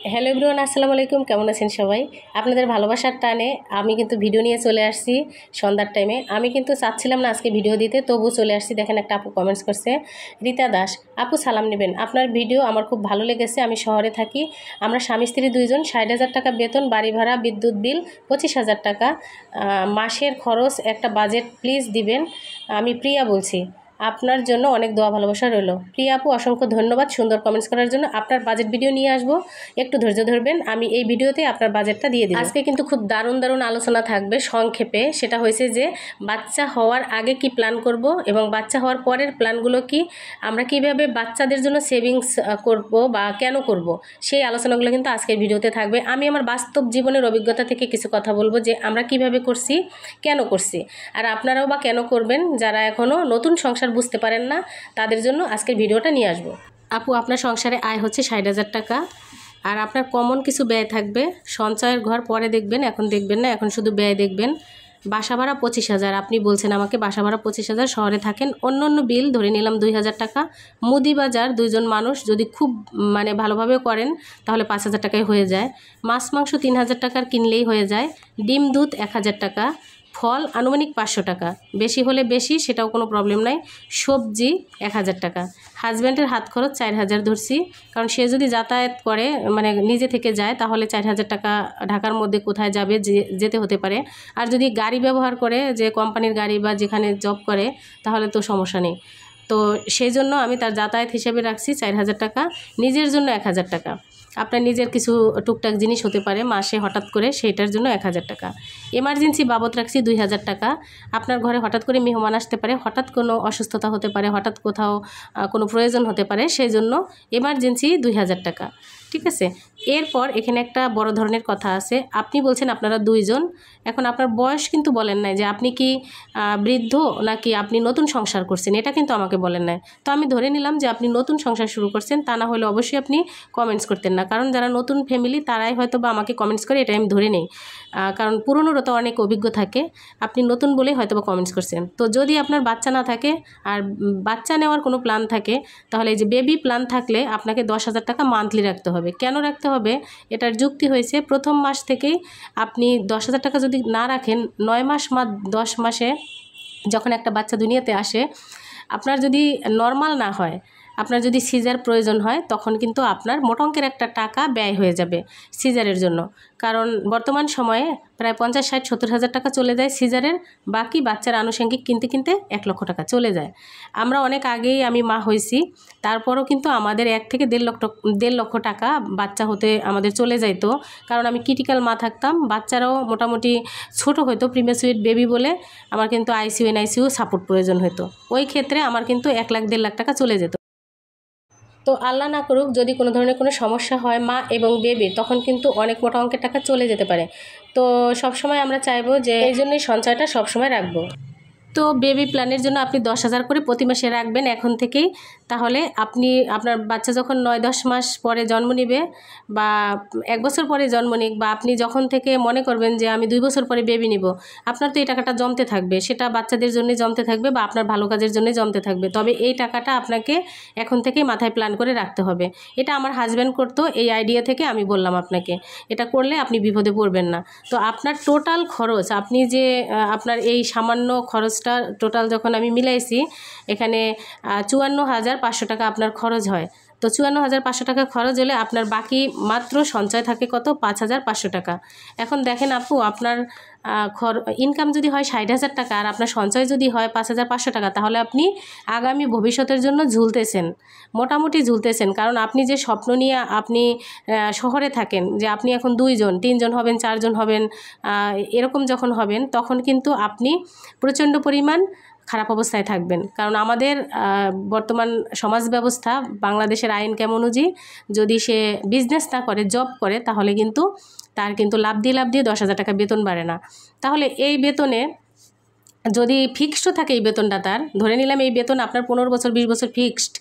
Hello everyone, আসসালামু আলাইকুম। কেমন আছেন সবাই? আপনাদের ভালোবাসার টানে আমি কিন্তু ভিডিও নিয়ে চলে আসছি সন্ধ্যার টাইমে। আমি কিন্তু চাচ্ছিলাম না আজকে ভিডিও দিতে, তবুও চলে আসছি। দেখেন একটা আপু কমেন্টস করছে, রীতা দাস আপু সালাম নেবেন, আপনার ভিডিও আমার খুব ভালো লেগেছে। আমি শহরে থাকি, আমরা স্বামী স্ত্রী দুইজন, 60,000 টাকা বেতন, বাড়ি ভাড়া, বিদ্যুৎ বিল 25,000 টাকা, মাসের খরচ একটা বাজেট প্লিজ দিবেন। আমি প্রিয়া বলছি, আপনার জন্য অনেক দোয়া ভালোবাসা রইল। প্রিয়া আপু অসংখ্য ধন্যবাদ সুন্দর কমেন্টস করার জন্য। আপনার বাজেট ভিডিও নিয়ে আসবো, একটু ধৈর্য ধরবেন, আমি এই ভিডিওতে আপনার বাজেটটা দিয়ে দিই। আজকে কিন্তু খুব দারুণ দারুণ আলোচনা থাকবে। সংক্ষেপে সেটা হয়েছে যে বাচ্চা হওয়ার আগে কি প্ল্যান করব এবং বাচ্চা হওয়ার পরের প্ল্যানগুলো কি, আমরা কিভাবে বাচ্চাদের জন্য সেভিংস করব বা কেন করব, সেই আলোচনাগুলো কিন্তু আজকের ভিডিওতে থাকবে। আমি আমার বাস্তব জীবনের অভিজ্ঞতা থেকে কিছু কথা বলবো যে আমরা কিভাবে করছি, কেন করছি, আর আপনারাও বা কেন করবেন যারা এখনও নতুন সংসার বুঝতে পারেন না, তাদের জন্য আজকের ভিডিওটা নিয়ে আসবো। আপু আপনার সংসারে আয় হচ্ছে 60,000 টাকা, আর আপনার কমন কিছু ব্যয় থাকবে। সঞ্চয়ের ঘর পরে দেখবেন, এখন দেখবেন না, এখন শুধু ব্যয় দেখবেন। বাসা ভাড়া 25,000, আপনি বলছেন আমাকে বাসা ভাড়া 25,000, শহরে থাকেন। অন্য অন্য বিল ধরে নিলাম 2,000 টাকা। মুদি বাজার দুইজন মানুষ যদি খুব ভালোভাবে করেন তাহলে 5,000 টাকায় হয়ে যায়। মাছ মাংস 3,000 টাকার কিনলেই হয়ে যায়। ডিম দুধ 1,000 টাকা। ফল আনুমানিক 500 টাকা, বেশি হলে বেশি, সেটাও কোনো প্রবলেম নাই। সবজি 1,000 টাকা। হাজব্যান্ডের হাত খরচ 4,000 ধরছি, কারণ সে যদি যাতায়াত করে নিজে থেকে যায় তাহলে 4,000 টাকা ঢাকার মধ্যে কোথায় যাবে যেতে হতে পারে। আর যদি গাড়ি ব্যবহার করে, যে কোম্পানির গাড়ি বা যেখানে জব করে, তাহলে তো সমস্যা নেই। তো সেই জন্য আমি তার যাতায়াত হিসেবে রাখছি 4,000 টাকা। নিজের জন্য 1,000 টাকা। আপনার নিজের কিছু টুকটাক জিনিস হতে পারে মাসে হঠাৎ করে, সেইটার জন্য 1,000 টাকা। এমার্জেন্সি বাবদ রাখছি 2,000 টাকা। আপনার ঘরে হঠাৎ করে মেহমান আসতে পারে, হঠাৎ কোনো অসুস্থতা হতে পারে, হঠাৎ কোথাও কোনো প্রয়োজন হতে পারে, সেই জন্য এমার্জেন্সি 2,000 টাকা। ঠিক আছে। এরপর এখানে একটা বড় ধরনের কথা আছে। আপনি বলছেন আপনারা দুইজন, এখন আপনার বয়স কিন্তু বলেন নাই যে আপনি কি বৃদ্ধ নাকি আপনি নতুন সংসার করছেন, এটা কিন্তু আমাকে বলেন নাই। তো আমি ধরে নিলাম যে আপনি নতুন সংসার শুরু করছেন, তা না হলে অবশ্যই আপনি কমেন্টস করতেন না, কারণ যারা নতুন ফ্যামিলি তারাই হয়তো বা আমাকে কমেন্টস করে, এটা আমি ধরে নেই। কারণ পুরনোরও তো অনেক অভিজ্ঞ থাকে, আপনি নতুন বলেই হয়তো বা কমেন্টস করছেন। তো যদি আপনার বাচ্চা না থাকে আর বাচ্চা নেওয়ার কোনো প্ল্যান থাকে, তাহলে এই যে বেবি প্ল্যান থাকলে আপনাকে 10,000 টাকা মান্থলি রাখতে হবে। কেন রাখতে হবে? এটার যুক্তি হয়েছে, প্রথম মাস থেকেই আপনি 10,000 টাকা যদি না রাখেন, 9 মাস 10 মাসে যখন একটা বাচ্চা দুনিয়াতে আসে, আপনার যদি নর্মাল না হয়, আপনার যদি সিজার প্রয়োজন হয়, তখন কিন্তু আপনার মোটা অঙ্কের একটা টাকা ব্যয় হয়ে যাবে সিজারের জন্য। কারণ বর্তমান সময়ে প্রায় 50, 60, 70,000 টাকা চলে যায় সিজারের, বাকি বাচ্চার আনুষঙ্গিক কিনতে কিনতে 1 লক্ষ টাকা চলে যায়। আমরা অনেক আগেই আমি মা হয়েছি, তারপরও কিন্তু আমাদের 1 থেকে 1.5 লক্ষ টাকা বাচ্চা হতে আমাদের চলে যাইতো, কারণ আমি ক্রিটিক্যাল মা থাকতাম, বাচ্চারাও মোটামুটি ছোট হয়তো, প্রিমেচুইট বেবি বলে আমার কিন্তু আইসিইউ এনআইসিইউ সাপোর্ট প্রয়োজন হতো। ওই ক্ষেত্রে আমার কিন্তু 1 লাখ 1.5 লাখ টাকা চলে যেত। তো আল্লাহ না করুক যদি কোনো ধরনের কোনো সমস্যা হয় মা এবং বেবির, তখন কিন্তু অনেক মোটা অঙ্কের টাকা চলে যেতে পারে। তো সবসময় আমরা চাইবো যে এই জন্যই সঞ্চয়টা সবসময় রাখবো। তো বেবি প্ল্যানের জন্য আপনি 10,000 করে প্রতি মাসে রাখবেন এখন থেকেই। তাহলে আপনি আপনার বাচ্চা যখন 9-10 মাস পরে জন্ম নেবে, বা 1 বছর পরে জন্ম নিক, বা আপনি যখন থেকে মনে করবেন যে আমি 2 বছর পরে বেবি নিব, আপনার তো এই টাকাটা জমতে থাকবে। সেটা বাচ্চাদের জন্যই জমতে থাকবে বা আপনার ভালো কাজের জন্যই জমতে থাকবে। তবে এই টাকাটা আপনাকে এখন থেকেই মাথায় প্ল্যান করে রাখতে হবে। এটা আমার হাজব্যান্ড করতো, এই আইডিয়া থেকে আমি বললাম আপনাকে, এটা করলে আপনি বিপদে পড়বেন না। তো আপনার টোটাল খরচ, আপনি যে আপনার এই সামান্য খরচটা টোটাল যখন আমি মিলাইছি, এখানে 54,500 টাকা আপনার খরচ হয়। তো 54,500 টাকা খরচ হলে আপনার বাকি মাত্র সঞ্চয় থাকে কত? 5,500 টাকা। এখন দেখেন আপু, আপনার ইনকাম যদি হয় 60,000 টাকা আর আপনার সঞ্চয় যদি হয় 5,500 টাকা, তাহলে আপনি আগামী ভবিষ্যতের জন্য ঝুলতেছেন, মোটামুটি ঝুলতেছেন। কারণ আপনি যে স্বপ্ন নিয়ে আপনি শহরে থাকেন, যে আপনি এখন 2 জন 3 জন হবেন, 4 জন হবেন, এরকম যখন হবেন, তখন কিন্তু আপনি প্রচণ্ড পরিমাণ খারাপ অবস্থায় থাকবেন। কারণ আমাদের বর্তমান সমাজ ব্যবস্থা, বাংলাদেশের আইন কেমন অনুযায়ী, যদি সে বিজনেস না করে, জব করে, তাহলে কিন্তু তার কিন্তু লাভ দিয়ে 10,000 টাকা বেতন বাড়ে না। তাহলে এই বেতনে যদি ফিক্সড থাকে, এই বেতনটা তার, ধরে নিলাম এই বেতন আপনার 15 বছর 20 বছর ফিক্সড,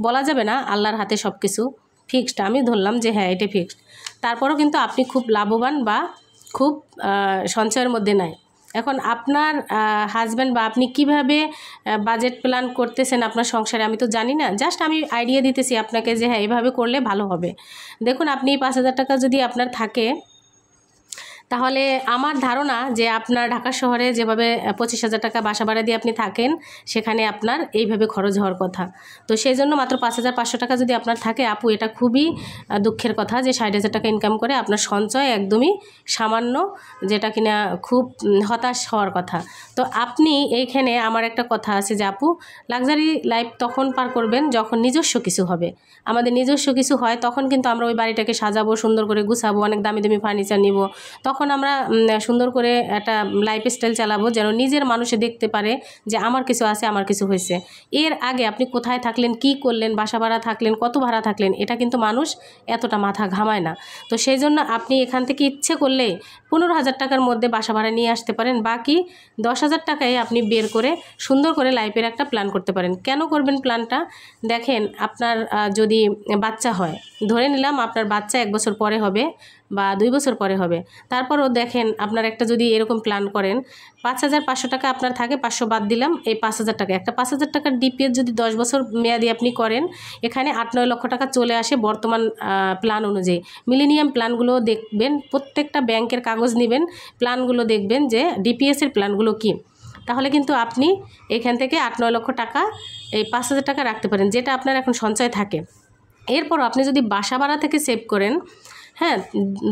বলা যাবে না, আল্লাহর হাতে সব কিছু ফিক্সড, আমি ধরলাম যে হ্যাঁ এটা ফিক্সড। তারপরও কিন্তু আপনি খুব লাভবান বা খুব সঞ্চয়ের মধ্যে নাই। এখন আপনার হাজব্যান্ড বা আপনি কিভাবে বাজেট প্ল্যান করতেছেন আপনার সংসারে আমি তো জানি না, জাস্ট আমি আইডিয়া দিতেছি আপনাকে যে হ্যাঁ এভাবে করলে ভালো হবে। দেখুন আপনি 5,000 টাকা যদি আপনার থাকে, তাহলে আমার ধারণা যে আপনার ঢাকা শহরে যেভাবে 25,000 টাকা বাসা ভাড়া দিয়ে আপনি থাকেন, সেখানে আপনার এইভাবে খরচ হওয়ার কথা। তো সেই জন্য মাত্র 5,500 টাকা যদি আপনার থাকে, আপু এটা খুবই দুঃখের কথা যে 60,000 টাকা ইনকাম করে আপনার সঞ্চয় একদমই সামান্য, যেটা কিনা খুব হতাশ হওয়ার কথা। তো আপনি এইখানে আমার একটা কথা আছে যে আপু, লাক্সারি লাইফ তখন পার করবেন যখন নিজস্ব কিছু হবে। আমাদের নিজস্ব কিছু হয় তখন কিন্তু আমরা ওই বাড়িটাকে সাজাবো, সুন্দর করে গুছাবো, অনেক দামি দামি ফার্নিচার নিব, তখন আমরা সুন্দর করে একটা লাইফস্টাইল চালাবো যেন নিজের মানুষে দেখতে পারে যে আমার কিছু আছে, আমার কিছু হয়েছে। এর আগে আপনি কোথায় থাকলেন, কি করলেন, বাসা ভাড়া থাকলেন, কত ভাড়া থাকলেন, এটা কিন্তু মানুষ এতটা মাথা ঘামায় না। তো সেই জন্য আপনি এখান থেকে ইচ্ছে করলে 15,000 টাকার মধ্যে বাসা ভাড়া নিয়ে আসতে পারেন, বাকি 10,000 টাকায় আপনি বের করে সুন্দর করে লাইফের একটা প্ল্যান করতে পারেন। কেন করবেন প্ল্যানটা? দেখেন আপনার যদি বাচ্চা হয়, ধরে নিলাম আপনার বাচ্চা 1 বছর পরে হবে বা 2 বছর পরে হবে, তারপরও দেখেন আপনার একটা যদি এরকম প্ল্যান করেন, 5,500 টাকা আপনার থাকে, 500 বাদ দিলাম, এই 5,000 টাকা, একটা 5,000 টাকার ডিপিএস যদি 10 বছর মেয়াদি আপনি করেন, এখানে 8-9 লক্ষ টাকা চলে আসে বর্তমান প্ল্যান অনুযায়ী। মিলেনিয়াম প্ল্যানগুলো দেখবেন, প্রত্যেকটা ব্যাংকের কাগজ নেবেন, প্ল্যানগুলো দেখবেন যে ডিপিএসের প্ল্যানগুলো কী, তাহলে কিন্তু আপনি এখান থেকে 8-9 লক্ষ টাকা এই 5,000 টাকা রাখতে পারেন, যেটা আপনার এখন সঞ্চয় থাকে। এরপর আপনি যদি বাসা ভাড়া থেকে সেভ করেন, হ্যাঁ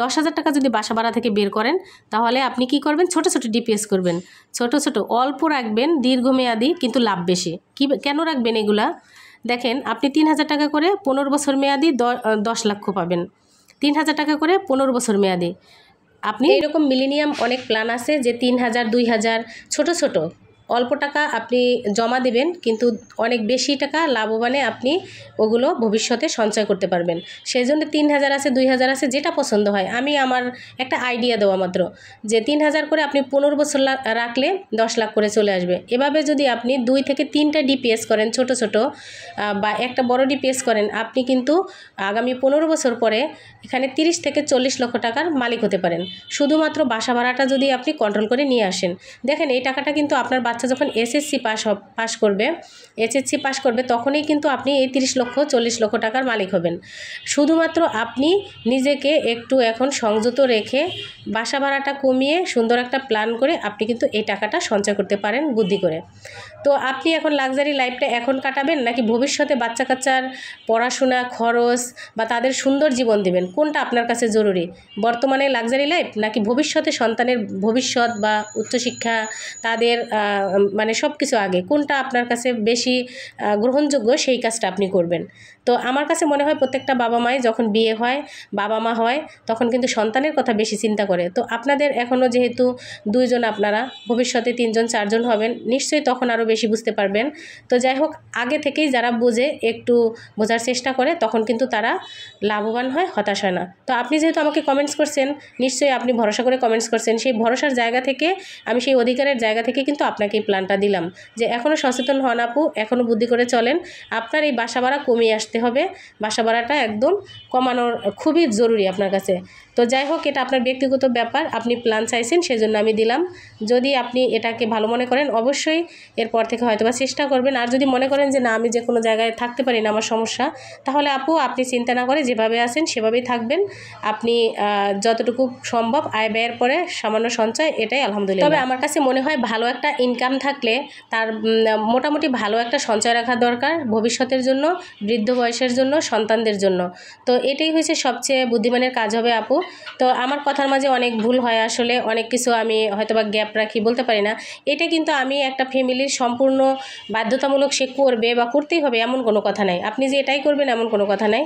10,000 টাকা যদি বাসা ভাড়া থেকে বের করেন, তাহলে আপনি কি করবেন, ছোট ছোট ডিপিএস করবেন, ছোট ছোট অল্প রাখবেন, দীর্ঘমেয়াদী কিন্তু লাভ বেশি। কেন রাখবেন এগুলা? দেখেন আপনি 3,000 টাকা করে 15 বছর মেয়াদি 10 লক্ষ পাবেন, 3,000 টাকা করে 15 বছর মেয়াদি। আপনি এরকম মিলেনিয়াম অনেক প্ল্যান আছে যে 3,000, 2,000, ছোট ছোট অল্প টাকা আপনি জমা দেবেন, কিন্তু অনেক বেশি টাকা লাভবানে আপনি ওগুলো ভবিষ্যতে সঞ্চয় করতে পারবেন। সেই জন্য 3,000 আছে, 2,000 আছে, যেটা পছন্দ হয়। আমি আমার একটা আইডিয়া দেওয়া মাত্র, যে 3,000 করে আপনি 15 বছর রাখলে 10 লাখ করে চলে আসবে। এভাবে যদি আপনি 2 থেকে 3টা ডিপিএস করেন ছোট ছোট, বা একটা বড় ডিপিএস করেন, আপনি কিন্তু আগামী 15 বছর পরে এখানে 30 থেকে 40 লক্ষ টাকার মালিক হতে পারেন, শুধুমাত্র বাসা ভাড়াটা যদি আপনি কন্ট্রোল করে নিয়ে আসেন। দেখেন এই টাকাটা কিন্তু আপনার বাচ্চা যখন এসএসসি পাস করবে তখনই কিন্তু আপনি এই 30 লক্ষ 40 লক্ষ টাকার মালিক হবেন। শুধুমাত্র আপনি নিজেকে একটু এখন সংযত রেখে বাসা ভাড়াটা কমিয়ে সুন্দর একটা প্ল্যান করে আপনি কিন্তু এই টাকাটা সঞ্চয় করতে পারেন বুদ্ধি করে। তো আপনি এখন লাক্সারি লাইফটা এখন কাটাবেন, নাকি ভবিষ্যতে বাচ্চা কাচ্চার পড়াশোনা খরচ বা তাদের সুন্দর জীবন দেবেন, কোনটা আপনার কাছে জরুরি? বর্তমানে লাক্সারি লাইফ, নাকি ভবিষ্যতে সন্তানের ভবিষ্যৎ বা উচ্চশিক্ষা, তাদের মানে সব কিছু আগে, কোনটা আপনার কাছে বেশি গ্রহণযোগ্য, সেই কাজটা আপনি করবেন। তো আমার কাছে মনে হয় প্রত্যেকটা বাবা মাই যখন বিয়ে হয়, বাবা মা হয়, তখন কিন্তু সন্তানের কথা বেশি চিন্তা করে। তো আপনাদের এখনও যেহেতু 2 জন, আপনারা ভবিষ্যতে 3 জন 4 জন হবেন, নিশ্চয়ই তখন আরও বেশি বুঝতে পারবেন। তো যাই হোক, আগে থেকেই যারা বোঝে, একটু বোঝার চেষ্টা করে, তখন কিন্তু তারা লাভবান হয়, হতাশ হয় না। তো আপনি যেহেতু আমাকে কমেন্টস করছেন, নিশ্চয়ই আপনি ভরসা করে কমেন্টস করছেন, সেই ভরসার জায়গা থেকে, আমি সেই অধিকারের জায়গা থেকে কিন্তু আপনাকে এই প্ল্যানটা দিলাম যে এখনও সচেতন হন আপু, এখনও বুদ্ধি করে চলেন। আপনার এই বাসা ভাড়া কমিয়ে আসতে হবে, বাসা ভাড়াটা একদম কমানোর খুবই জরুরি আপনার কাছে। তো যাই হোক, এটা আপনার ব্যক্তিগত ব্যাপার, আপনি প্ল্যান চাইছেন সেজন্য আমি দিলাম। যদি আপনি এটাকে ভালো মনে করেন, অবশ্যই এরপর থেকে হয়তো বা চেষ্টা করবেন। আর যদি মনে করেন যে না, আমি যে কোনো জায়গায় থাকতে পারি না, আমার সমস্যা, তাহলে আপু আপনি চিন্তা না করে যেভাবে আছেন সেভাবেই থাকবেন। আপনি যতটুকু সম্ভব আয় ব্যয়ের পরে সামান্য সঞ্চয়, এটাই আলহামদুলিল্লাহ। তবে আমার কাছে মনে হয় ভালো একটা ইনকাম থাকলে তার মোটামুটি ভালো একটা সঞ্চয় রাখা দরকার ভবিষ্যতের জন্য, বৃদ্ধ বয়সের জন্য, সন্তানদের জন্য। তো এটাই হয়েছে সবচেয়ে বুদ্ধিমানের কাজ হবে আপু। তো আমার কথার মাঝে অনেক ভুল হয়, আসলে অনেক কিছু আমি হয়তোবা গ্যাপ রাখি, বলতে পারি না। এটা কিন্তু আমি একটা ফ্যামিলির সম্পূর্ণ বাধ্যতামূলক সে করবে বা করতেই হবে এমন কোনো কথা নাই, আপনি যে এটাই করবেন এমন কোনো কথা নাই।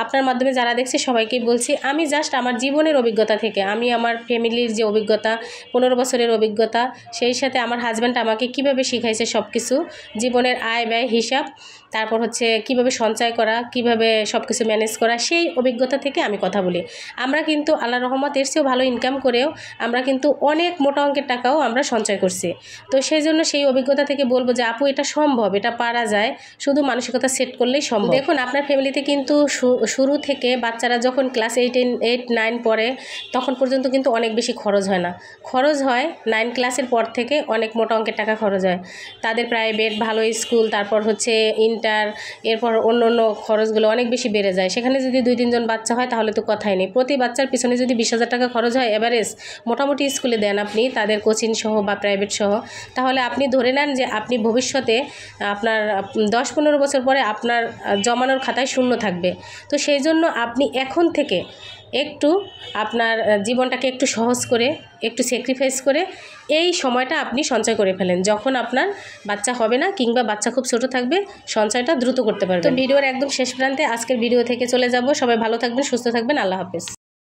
আপনার মাধ্যমে যারা দেখছে সবাইকেই বলছি, আমি জাস্ট আমার জীবনের অভিজ্ঞতা থেকে, আমি আমার ফ্যামিলির যে অভিজ্ঞতা, 15 বছরের অভিজ্ঞতা, সেই সাথে আমার হাজব্যান্ড আমাকে কীভাবে শিখাইছে সব কিছু, জীবনের আয় ব্যয় হিসাব, তারপর হচ্ছে কিভাবে সঞ্চয় করা, কিভাবে সব কিছু ম্যানেজ করা, সেই অভিজ্ঞতা থেকে আমি কথা বলি। আমরা কিন্তু আল্লাহর রহমত এর চেয়েও ভালো ইনকাম করেও আমরা কিন্তু অনেক মোটা অঙ্কের টাকাও আমরা সঞ্চয় করছি। তো সেই জন্য সেই অভিজ্ঞতা থেকে বলবো যে আপু এটা সম্ভব, এটা পারা যায়, শুধু মানসিকতা সেট করলেই সম্ভব। দেখুন আপনার ফ্যামিলিতে কিন্তু শুরু থেকে বাচ্চারা যখন ক্লাস 8-9 পড়ে তখন পর্যন্ত কিন্তু অনেক বেশি খরচ হয় না। খরচ হয় 9 ক্লাসের পর থেকে অনেক মোটা অঙ্কের টাকা খরচ হয়। তাদের প্রাইভেট ভালো স্কুল, তারপর হচ্ছে ইন্টার, এরপর অন্য অন্য খরচগুলো অনেক বেশি বেড়ে যায়। সেখানে যদি 2-3 জন বাচ্চা হয় তাহলে তো কথাই নেই। প্রতি বাচ্চার পিছনে যদি 20,000 টাকা খরচ হয় এভারেজ, মোটামুটি স্কুলে দেন আপনি তাদের কোচিং সহ বা প্রাইভেট সহ, তাহলে আপনি ধরে নেন যে আপনি ভবিষ্যতে আপনার 10-15 বছর পরে আপনার জমানোর খাতায় শূন্য থাকবে। তো সেই জন্য আপনি এখন থেকে একটু আপনার জীবনটাকে একটু সহজ করে, একটু স্যাক্রিফাইস করে এই সময়টা আপনি সঞ্চয় করে ফেলেন। যখন আপনার বাচ্চা হবে না কিংবা বাচ্চা খুব ছোট থাকবে, সঞ্চয়টা দ্রুত করতে পারবেন। তো ভিডিওর একদম শেষ প্রান্তে আজকের ভিডিও থেকে চলে যাব। সবাই ভালো থাকবেন, সুস্থ থাকবেন। আল্লাহ হাফেজ।